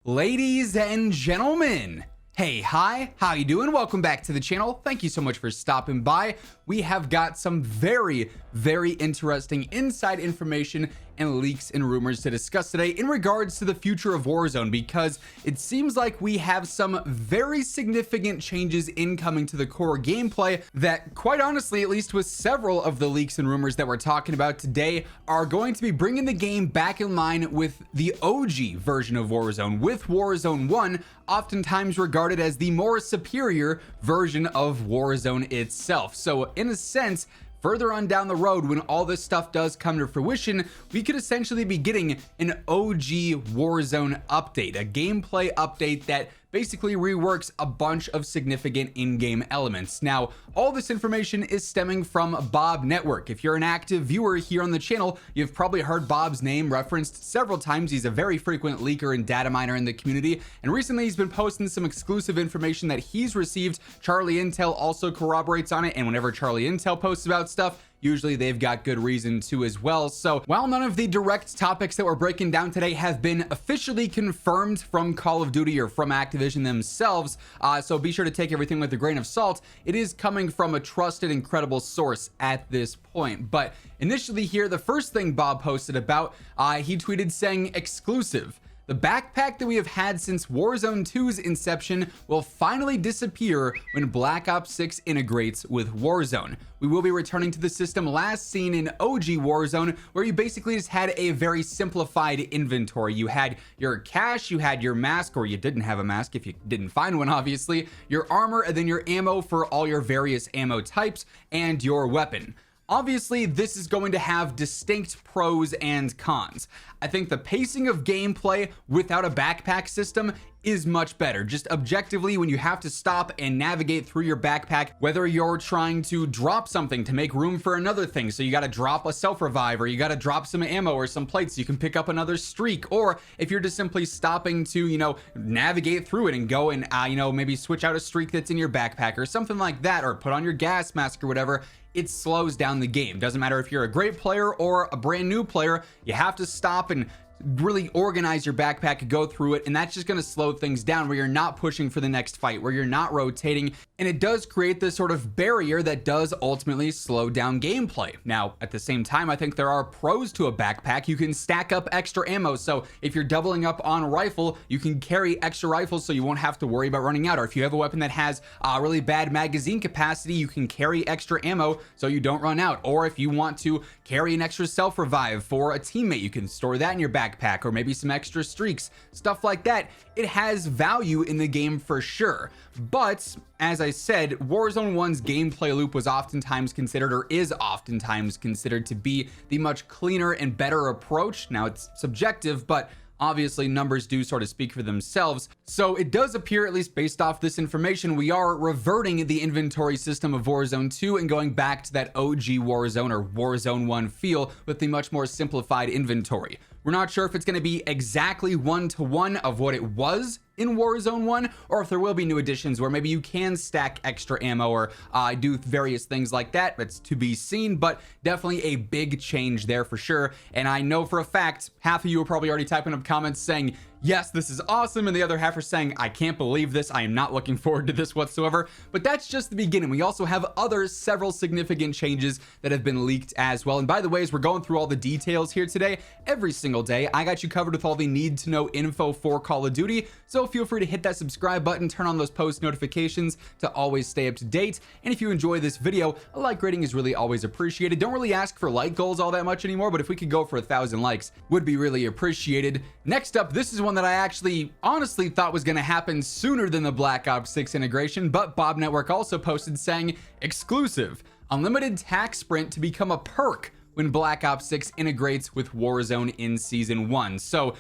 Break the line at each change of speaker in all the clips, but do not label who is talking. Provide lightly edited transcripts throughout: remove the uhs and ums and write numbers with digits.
Ladies and gentlemen, hey, hi, how you doing? Welcome back to the channel. Thank you so much for stopping by. We have got some very interesting inside information and leaks and rumors to discuss today in regards to the future of Warzone, because it seems like we have some very significant changes incoming to the core gameplay that, quite honestly, at least with several of the leaks and rumors that we're talking about today, are going to be bringing the game back in line with the OG version of Warzone, with Warzone 1 oftentimes regarded as the more superior version of Warzone itself. So in a sense, further on down the road, when all this stuff does come to fruition, we could essentially be getting an OG Warzone update, a gameplay update that basically reworks a bunch of significant in-game elements. Now, all this information is stemming from Bob Network. If you're an active viewer here on the channel, you've probably heard Bob's name referenced several times. He's a very frequent leaker and data miner in the community, and recently he's been posting some exclusive information that he's received. Charlie Intel also corroborates on it, and whenever Charlie Intel posts about stuff, usually they've got good reason to as well. So while none of the direct topics that we're breaking down today have been officially confirmed from Call of Duty or from Activision themselves, so be sure to take everything with a grain of salt, it is coming from a trusted and credible source at this point. But initially here, the first thing Bob posted about, he tweeted saying, "Exclusive. The backpack that we have had since Warzone 2's inception will finally disappear when Black Ops 6 integrates with Warzone. We will be returning to the system last seen in OG Warzone, where you basically just had a very simplified inventory. You had your cash, you had your mask, or you didn't have a mask if you didn't find one, obviously, your armor, and then your ammo for all your various ammo types, and your weapon." Obviously, this is going to have distinct pros and cons. I think the pacing of gameplay without a backpack system is much better. Just objectively, when you have to stop and navigate through your backpack, whether you're trying to drop something to make room for another thing, so you got to drop a self-revive, or you got to drop some ammo or some plates so you can pick up another streak, or if you're just simply stopping to, navigate through it and go and, maybe switch out a streak that's in your backpack or something like that, or put on your gas mask or whatever, it slows down the game. Doesn't matter if you're a great player or a brand new player, you have to stop and really organize your backpack, go through it, and that's just going to slow things down, where you're not pushing for the next fight, where you're not rotating, and it does create this sort of barrier that does ultimately slow down gameplay. Now, at the same time, I think there are pros to a backpack. You can stack up extra ammo, so if you're doubling up on a rifle, you can carry extra rifles so you won't have to worry about running out. Or if you have a weapon that has really bad magazine capacity, you can carry extra ammo so you don't run out. Or if you want to carry an extra self-revive for a teammate, you can store that in your backpack, or maybe some extra streaks, stuff like that. It has value in the game for sure. But as I said, Warzone 1's gameplay loop was oftentimes considered, or is oftentimes considered, to be the much cleaner and better approach. Now, it's subjective, but obviously numbers do sort of speak for themselves. So it does appear, at least based off this information, we are reverting the inventory system of Warzone 2 and going back to that OG Warzone or Warzone 1 feel with the much more simplified inventory. We're not sure if it's going to be exactly one-to-one of what it was in Warzone 1, or if there will be new additions where maybe you can stack extra ammo or do various things like that. That's to be seen, but definitely a big change there for sure. And I know for a fact, half of you are probably already typing up comments saying, yes, this is awesome, and the other half are saying, I can't believe this, I am not looking forward to this whatsoever. But that's just the beginning. We also have several significant changes that have been leaked as well. And by the way, as we're going through all the details here today, every single day, I got you covered with all the need to know info for Call of Duty. So feel free to hit that subscribe button, turn on those post notifications to always stay up to date. And if you enjoy this video, a like rating is really always appreciated. Don't really ask for like goals all that much anymore, but if we could go for 1,000 likes, would be really appreciated. Next up, this is one that I actually honestly thought was going to happen sooner than the Black Ops 6 integration, but Bob Network also posted saying, "Exclusive, unlimited Tac-Sprint to become a perk when Black Ops 6 integrates with Warzone in Season 1. So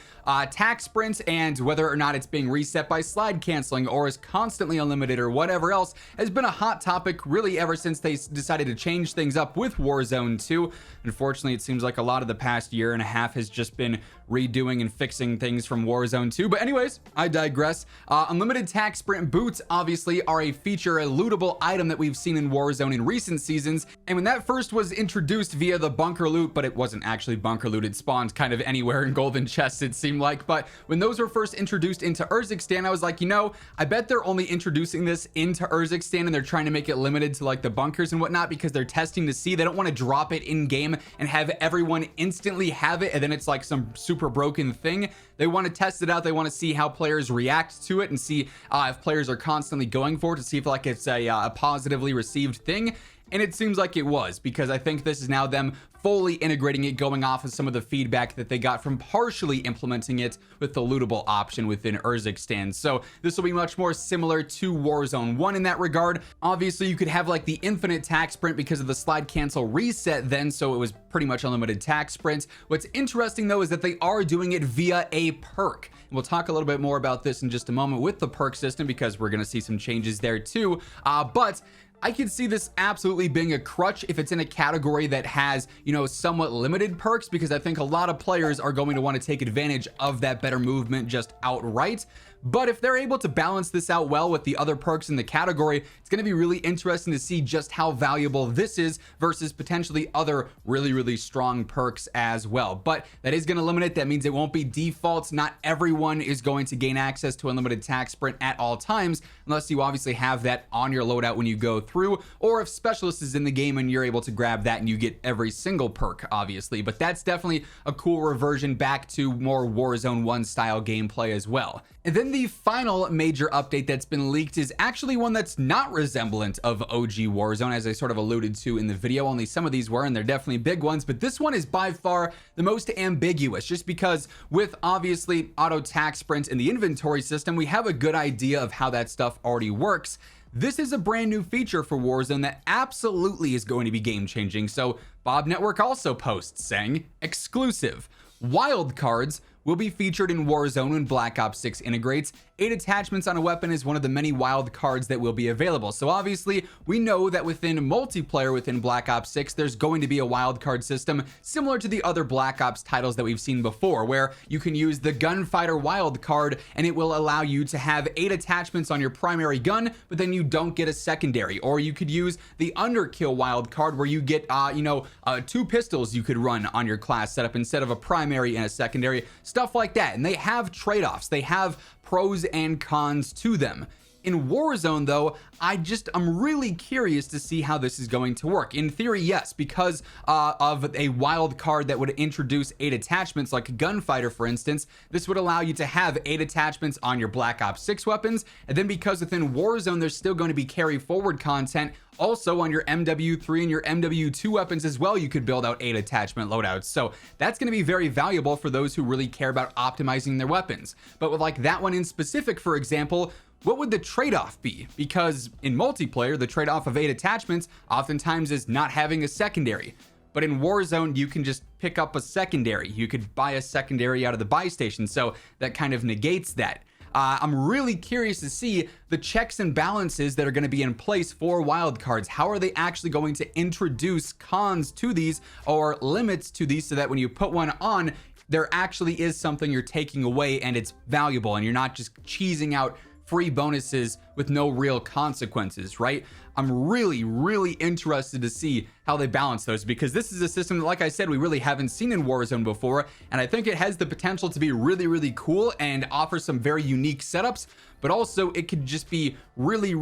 Tac-Sprint, and whether or not it's being reset by slide canceling or is constantly unlimited or whatever else, has been a hot topic really ever since they decided to change things up with Warzone 2. Unfortunately, it seems like a lot of the past year and a half has just been redoing and fixing things from Warzone 2. But anyways, I digress. Unlimited Tac-Sprint boots obviously are a feature, a lootable item that we've seen in Warzone in recent seasons. And when that first was introduced via the bunker loot, but it wasn't actually bunker loot. It spawned kind of anywhere in golden chests, it seemed like. But when those were first introduced into Urzikstan, I was like, you know, I bet they're only introducing this into Urzikstan and they're trying to make it limited to like the bunkers and whatnot because they're testing to see. They don't want to drop it in game and have everyone instantly have it and then it's like some super broken thing. They want to test it out. They want to see how players react to it and see if players are constantly going for it to see if like it's a positively received thing. And it seems like it was, because I think this is now them fully integrating it, going off of some of the feedback that they got from partially implementing it with the lootable option within Urzikstan. So this will be much more similar to Warzone 1 in that regard. Obviously, you could have like the infinite Tac-Sprint because of the slide cancel reset then, so it was pretty much unlimited Tac-Sprint. What's interesting though is that they are doing it via a perk. And we'll talk a little bit more about this in just a moment with the perk system because we're going to see some changes there too. But I could see this absolutely being a crutch if it's in a category that has, you know, somewhat limited perks, because I think a lot of players are going to want to take advantage of that better movement just outright. But if they're able to balance this out well with the other perks in the category, it's going to be really interesting to see just how valuable this is versus potentially other really strong perks as well. But that is going to limit it. That means it won't be default. Not everyone is going to gain access to unlimited Tac-Sprint at all times, unless you obviously have that on your loadout when you go through, or if Specialist is in the game and you're able to grab that and you get every single perk, obviously. But that's definitely a cool reversion back to more Warzone 1 style gameplay as well. And then the final major update that's been leaked is actually one that's not resemblant of OG Warzone, as I sort of alluded to in the video. Only some of these were, and they're definitely big ones, but this one is by far the most ambiguous, just because with obviously auto Tac-Sprint in the inventory system, we have a good idea of how that stuff already works. This is a brand new feature for Warzone that absolutely is going to be game changing. So Bob Network also posts saying, exclusive, Wildcards will be featured in Warzone when Black Ops 6 integrates. 8 attachments on a weapon is one of the many wild cards that will be available. So obviously we know that within multiplayer within Black Ops 6 there's going to be a wild card system similar to the other Black Ops titles that we've seen before, where you can use the gunfighter wild card and it will allow you to have 8 attachments on your primary gun, but then you don't get a secondary. Or you could use the underkill wild card where you get 2 pistols you could run on your class setup instead of a primary and a secondary, stuff like that. And they have trade-offs, they have pros and cons to them. In Warzone though, I'm really curious to see how this is going to work. In theory, yes, because of a wild card that would introduce 8 attachments, like Gunfighter for instance, this would allow you to have 8 attachments on your Black Ops 6 weapons. And then because within Warzone there's still going to be carry forward content also on your MW3 and your MW2 weapons as well, you could build out 8 attachment loadouts. So that's going to be very valuable for those who really care about optimizing their weapons. But with like that one in specific, for example, what would the trade-off be? Because in multiplayer, the trade-off of 8 attachments oftentimes is not having a secondary. But in Warzone, you can just pick up a secondary. You could buy a secondary out of the buy station, so that kind of negates that. I'm really curious to see the checks and balances that are going to be in place for wildcards. How are they actually going to introduce cons to these or limits to these so that when you put one on, there actually is something you're taking away and it's valuable and you're not just cheesing out free bonuses with no real consequences, right? I'm really interested to see how they balance those, because this is a system that, like I said, we really haven't seen in Warzone before, and I think it has the potential to be really cool and offer some very unique setups, but also it could just be really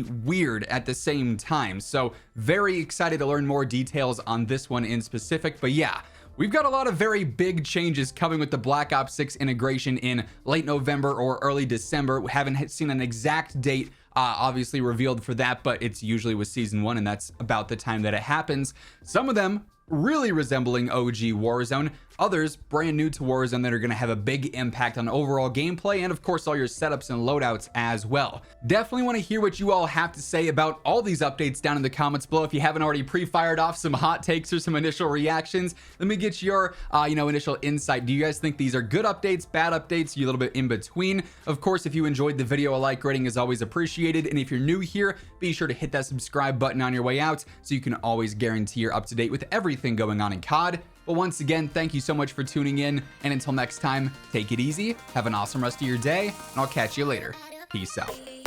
weird at the same time. So very excited to learn more details on this one in specific. But yeah, we've got a lot of very big changes coming with the Black Ops 6 integration in late November or early December. We haven't seen an exact date obviously revealed for that, but it's usually with season 1, and that's about the time that it happens. Some of them really resembling OG Warzone, others brand new to Warzone that are going to have a big impact on overall gameplay and of course all your setups and loadouts as well. Definitely want to hear what you all have to say about all these updates down in the comments below. If you haven't already pre-fired off some hot takes or some initial reactions, let me get your initial insight. Do you guys think these are good updates, bad updates, you a little bit in between? Of course, if you enjoyed the video, a like rating is always appreciated, and if you're new here, be sure to hit that subscribe button on your way out so you can always guarantee you're up to date with everything going on in COD. But once again, thank you so much for tuning in, and until next time, take it easy, have an awesome rest of your day, and I'll catch you later. Peace out.